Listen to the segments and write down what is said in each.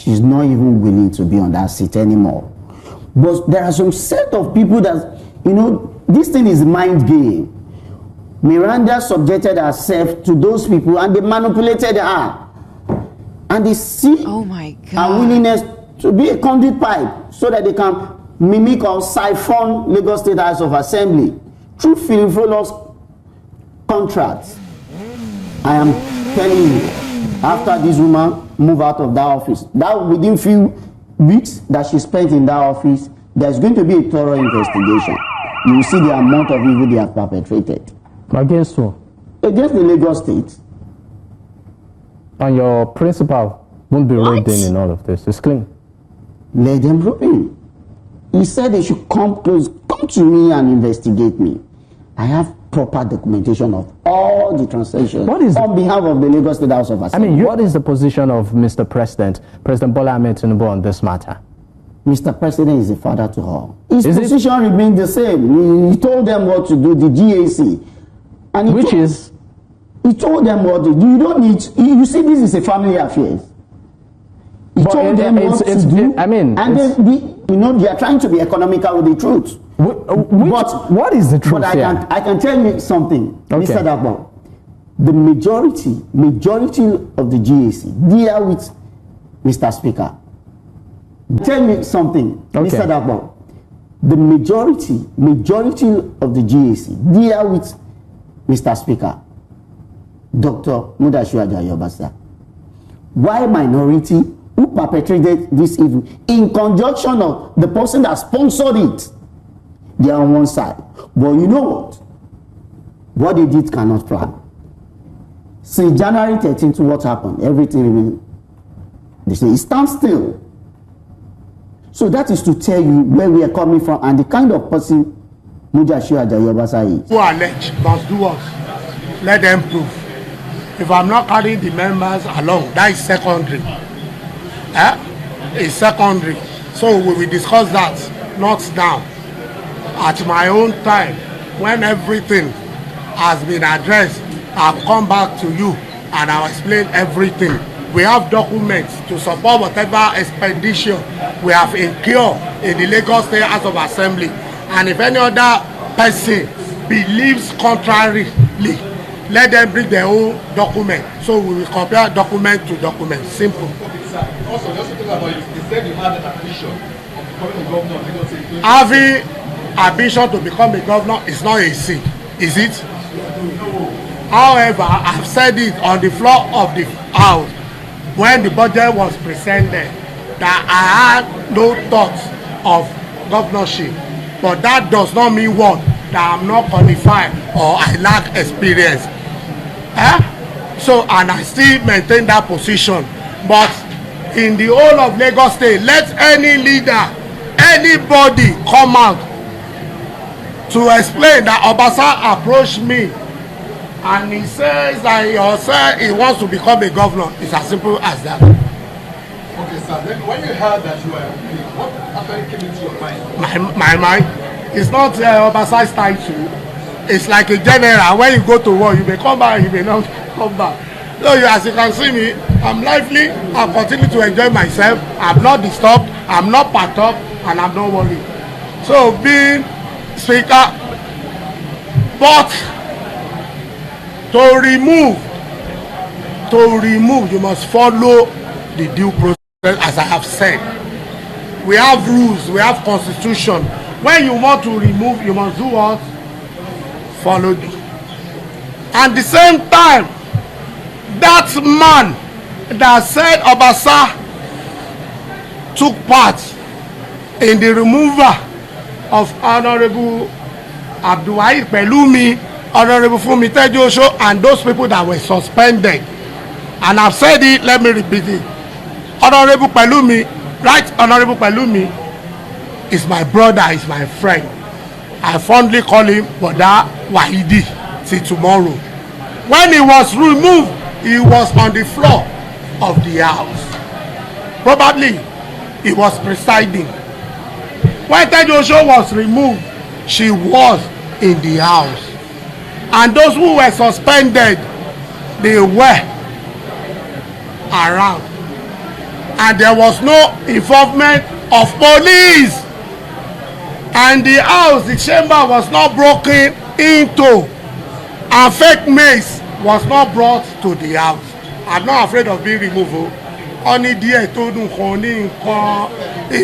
She's not even willing to be on that seat anymore. But there are some set of people that, you know, this thing is mind game. Miranda subjected herself to those people and they manipulated her. And they see her willingness to be a conduit pipe so that they can mimic or siphon Lagos State House of Assembly through frivolous contracts. I am telling you, after this woman move out of that office, that within few weeks that she spent in that office, there's going to be a thorough investigation. You will see the amount of evil they have perpetrated. Against who? Against the Lagos State. And your principal won't be roped in all of this. It's clean. Let them rope in. He said they should come to me and investigate me. I have proper documentation of all the transactions on behalf of the Lagos State House of Assembly. I mean, what is the position of Mr. President Bola Ahmed Tinubu on this matter? Mr. President is a father to all. His position remains the same. He told them what to do, the GAC. And he told them what to do. You don't need, you see, this is a family affair. He told them what to do. I mean, and then, you know, they are trying to be economical with the truth. But what is the truth? But I can tell you something, Mr. Dagbo. The majority of the GAC deal with Mr. Speaker. Tell me something, Mr. Dagbo. The majority of the GAC deal with Mr. Speaker, Dr. Mudashiru Ajayi Obasa. Why minority who perpetrated this evil in conjunction of the person that sponsored it? They are on one side. But you know what? What they did cannot fly. Since January 13th, what happened? Everything, they say, it stands still. So that is to tell you where we are coming from and the kind of person Mudashiru Ajayi Obasa is. Who allege must do us. Let them prove. If I'm not carrying the members along, that is secondary. It's secondary. So we will discuss that, not now. At my own time, when everything has been addressed, I'll come back to you and I'll explain everything. We have documents to support whatever expedition we have incurred in the Lagos State House of Assembly. And if any other person believes contrarily, let them bring their own document. So we will compare document to document. Simple. Also, just talking about it, they said you had an ambition of becoming a governor of Lagos State. Having ambition to become a governor is not a sin, is it? However, I've said it on the floor of the House when the budget was presented that I had no thoughts of governorship. But that does not mean what? That I'm not qualified or I lack experience. So, and I still maintain that position. But in the whole of Lagos State, let any leader, anybody come out to explain that OBASA approached me and he says that he wants to become a governor. It's as simple as that. Okay, sir. Then when you heard that you were winning, what actually came into your mind? My mind? It's not OBASA's title. It's like a general. When you go to war, you may come back, you may not come back. So as you can see me, I'm lively. I continue to enjoy myself. I'm not disturbed. I'm not packed up, and I'm not worried. So being Speaker, but to remove, you must follow the due process, as I have said. We have rules, we have constitution. When you want to remove, you must do what? Follow it. At the same time, that man that said OBASA took part in the removal of Honorable Abdulwahid Pelumi, Honorable Funmi Tejuosho, and those people that were suspended. And I've said it, let me repeat it. Honorable Pelumi, right? Honorable Pelumi is my brother, is my friend. I fondly call him Boda Wahidi till tomorrow. When he was removed, he was on the floor of the house. Probably he was presiding. When Tejuosho was removed, she was in the house. And those who were suspended, they were around. and there was no involvement of police, and the house, the chamber was not broken into, and fake mace was not brought to the house. I'm not afraid of being removed. Only dear told if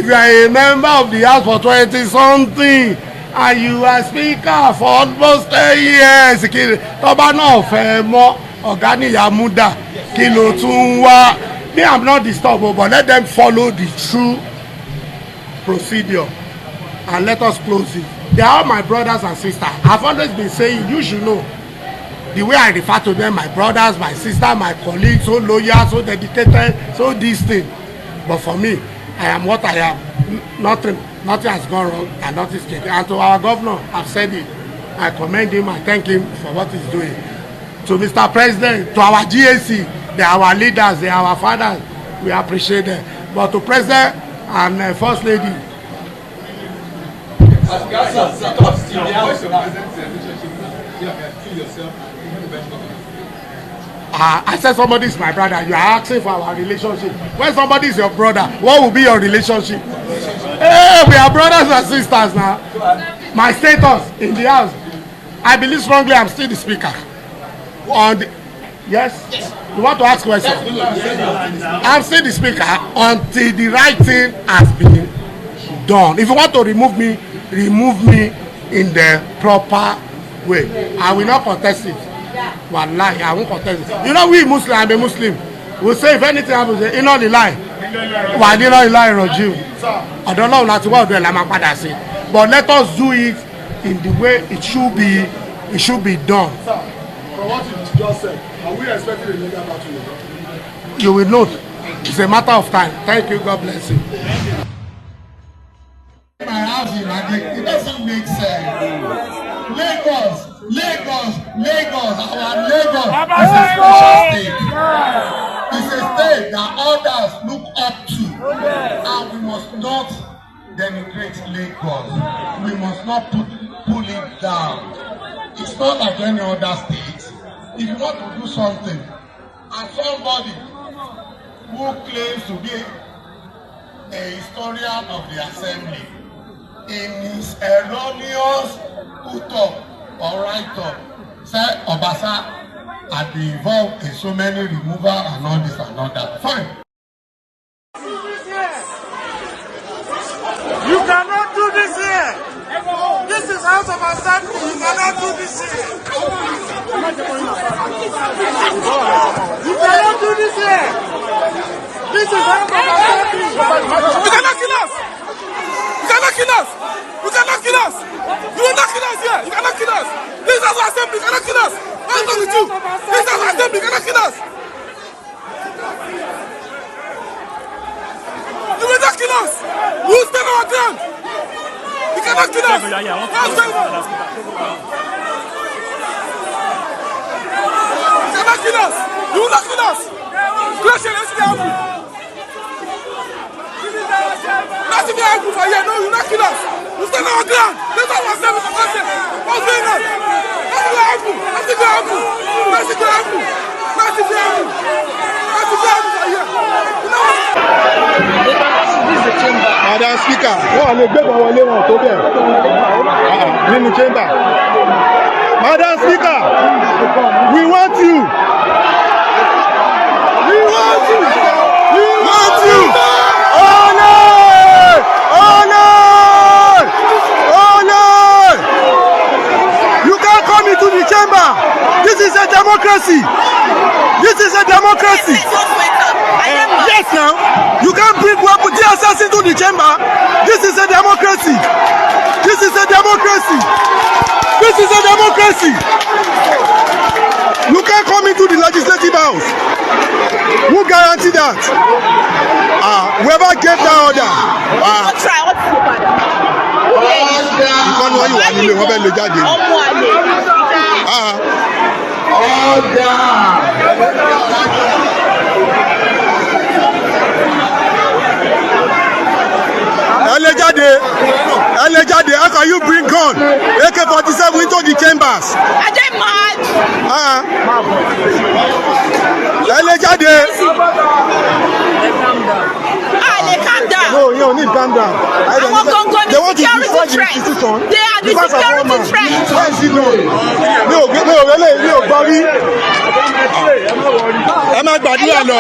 you are a member of the house for 20 something and you are speaker for almost 10 years, Toba no femo Ogani Yamuda Kilo Tunwa. Me, I'm not disturbed, but let them follow the true procedure and let us close it. They are all my brothers and sisters. I've always been saying, you should know. The way I refer to them, my brothers, my sister, my colleagues, so loyal, so dedicated, so this thing. But for me, I am what I am. Nothing has gone wrong and nothing is changing. And to our governor, I've said it. I commend him and thank him for what he's doing. To Mr. President, to our GAC, they are our leaders, they are our fathers. We appreciate them. But to President and First Lady, I said somebody is my brother. You are asking for our relationship. When somebody is your brother, what will be your relationship? Hey, we are brothers and sisters now. My status in the house, I believe strongly I'm still the speaker. Yes? You want to ask questions? I'm still the speaker until the right thing has been done. If you want to remove me in the proper way. I will not contest it. Wallahi, I won't contest it. You know, we Muslim, I'm a Muslim. We'll say if anything happens, you know the lie. Why did not lie on you? I don't know what to do. But let us do it in the way it should be. It should be done. Sir, from what you just said, are we expecting a legal battle? You will note. It's a matter of time. Thank you. God bless you. My house in Miranda, it doesn't make sense. Lagos, our Lagos is a special state. It's a state that others look up to, and we must not denigrate Lagos. We must not pull it down. It's not like any other state. If you want to do something, and somebody who claims to be a historian of the assembly, in his erroneous put-up or write-up, said OBASA had been involved in so many removal and all this and all that. Fine. You cannot do this here. This is House of Assembly. You cannot do this here. You cannot do this here. This is House of Assembly. You cannot kill us. You cannot kill us. You cannot kill us. You will not kill us here. You cannot kill us. This is House of Assembly. You cannot kill us. What's wrong with you? This is House of Assembly. You cannot kill us. You will not kill us. We will stand our ground. You cannot kill us. What's going on? You cannot kill us. You will not kill us. Question is the output. Nothing will happen for here. No, you will not kill us. We stand our ground. Let's have ourselves for consent. What's going on? Nothing will happen. Nothing will happen. Nothing will happen. Nothing will happen. Nothing will happen for here. You know what? Madam Speaker, wọ́n lè gbé bọ̀ wọlé wọn tó bẹ̀ nínú chamber. Madam Speaker, we want you. We want you. We want you. Honor! Honor! Honor! You can't come into the chamber. This is a democracy. This is a democracy. Yes, now you can't bring DSS into the chamber. This is a democracy. This is a democracy. This is a democracy. You can't come into the legislative house. Who guarantee that? Whoever gave that order. How can you bring gun AK-47 into the chambers? Are they mad? Calm down. you need calm down. They want to destroy the institution. They are the security threat. Where is he known? No, Bobby. Ẹ má gbàdúrà lọ.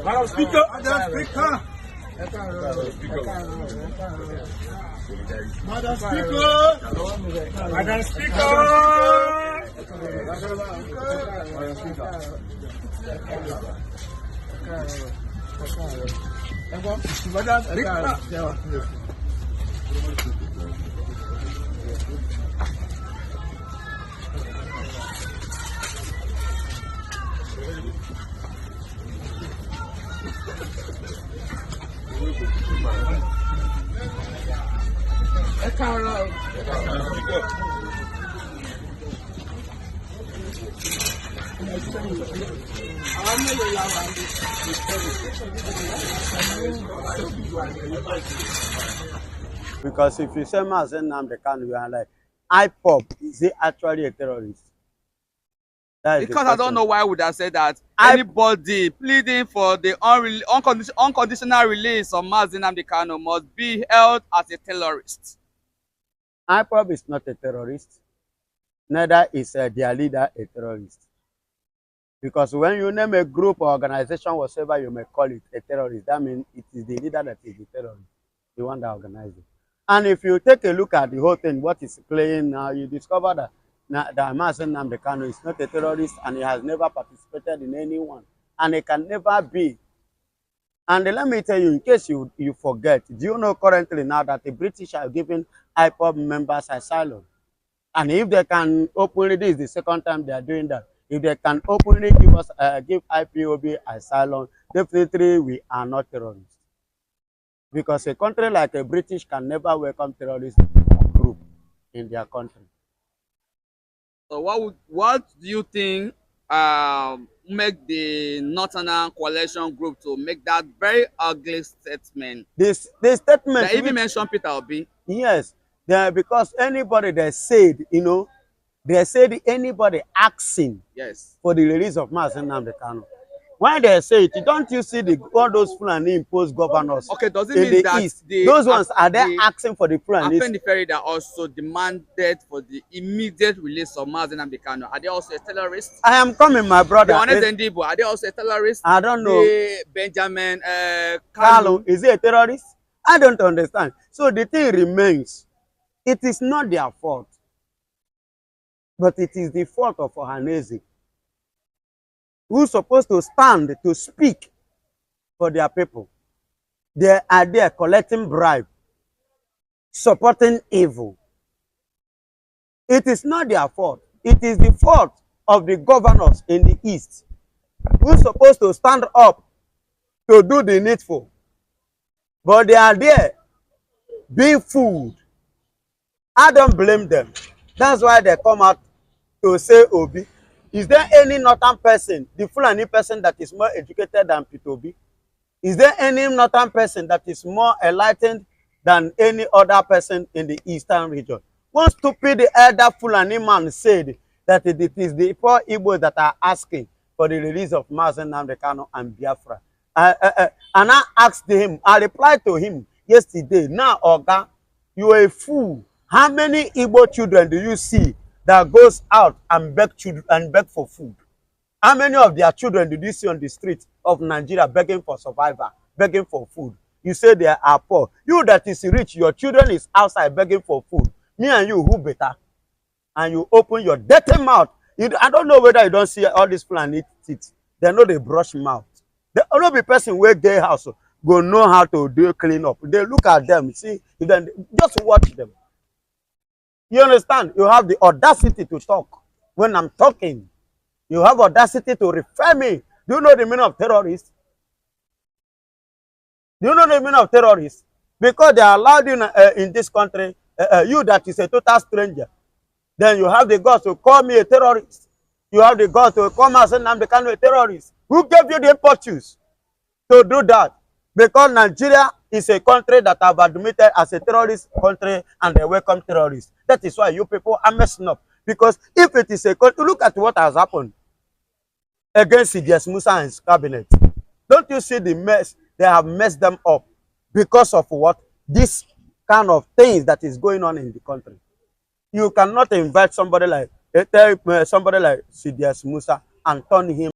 Madam Speaker! Madam Speaker! Madam Because if you say Mazen Namdekan, you are like, IPOB, is he actually a terrorist? Because I don't know why I would have said that anybody pleading for the unconditional release of Mazen Namdekan must be held as a terrorist. IPOB is not a terrorist. Neither is their leader a terrorist. Because when you name a group or organization, whatever you may call it, a terrorist, that means it is the leader that is the terrorist, the one that organizes it. And if you take a look at the whole thing, what is playing now, you discover that Mazen Namdekan is not a terrorist and he has never participated in anyone. And he can never be. And let me tell you, in case you forget, do you know currently now that the British are giving IPOB members asylum? And if they can openly, this is the second time they are doing that. If they can openly give IPOB asylum, definitely we are not terrorists. Because a country like a British can never welcome terrorist group in their country. So what do you think make the Northern Coalition group to make that very ugly statement? This statement. They even mentioned Peter Obi. Yes, because anybody that said, they said anybody asking for the release of Mazen Namdekan. When they say it, don't you see all those Fulani imposed governors? Okay, does it mean that East? Those ones are they asking for the Fulani? Afenifere that also demanded for the immediate release of Mazen Namdekan. Are they also a terrorist? I am coming, my brother. The Honest Ndibo, are they also a terrorist? I don't know. Benjamin Kalu, is he a terrorist? I don't understand. So the thing remains, it is not their fault, but it is the fault of Ohaneze, who's supposed to stand to speak for their people. They are there collecting bribe, supporting evil. It is not their fault. It is the fault of the governors in the East, who's supposed to stand up to do the needful. But they are there being fooled. I don't blame them. That's why they come out to say Obi. Is there any northern person, the Fulani person, that is more educated than Peter Obi? Is there any northern person that is more enlightened than any other person in the eastern region? One stupid elder Fulani man said that it is the poor Igbos that are asking for the release of Mazen Namdekan and Biafra. And I asked him, I replied to him yesterday, now, Oga, you are a fool. How many Igbo children do you see that goes out and beg for food? How many of their children did you see on the streets of Nigeria begging for survival, begging for food? You say they are poor. You that is rich, your children is outside begging for food. Me and you, who better? And you open your dirty mouth. I don't know whether you don't see all these Fulani teeth. They know they brush mouth. The only person where they house go know how to do clean up. They look at them, see, then just watch them. You understand? You have the audacity to talk. When I'm talking, you have audacity to refer me. Do you know the meaning of terrorist? Do you know the meaning of terrorist? Because they are allowed you in this country, you that is a total stranger, then you have the guts to call me a terrorist. You have the guts to come and say Namdekan a terrorist. Who gave you the impetus to do that? Because Nigeria is a country that have admitted as a terrorist country and they welcome terrorists. That is why you people are messing up. Because if it is a country, look at what has happened against C.J. Musa and his cabinet. Don't you see the mess? They have messed them up because of what? This kind of things that is going on in the country. You cannot invite somebody like C.J. Musa and turn him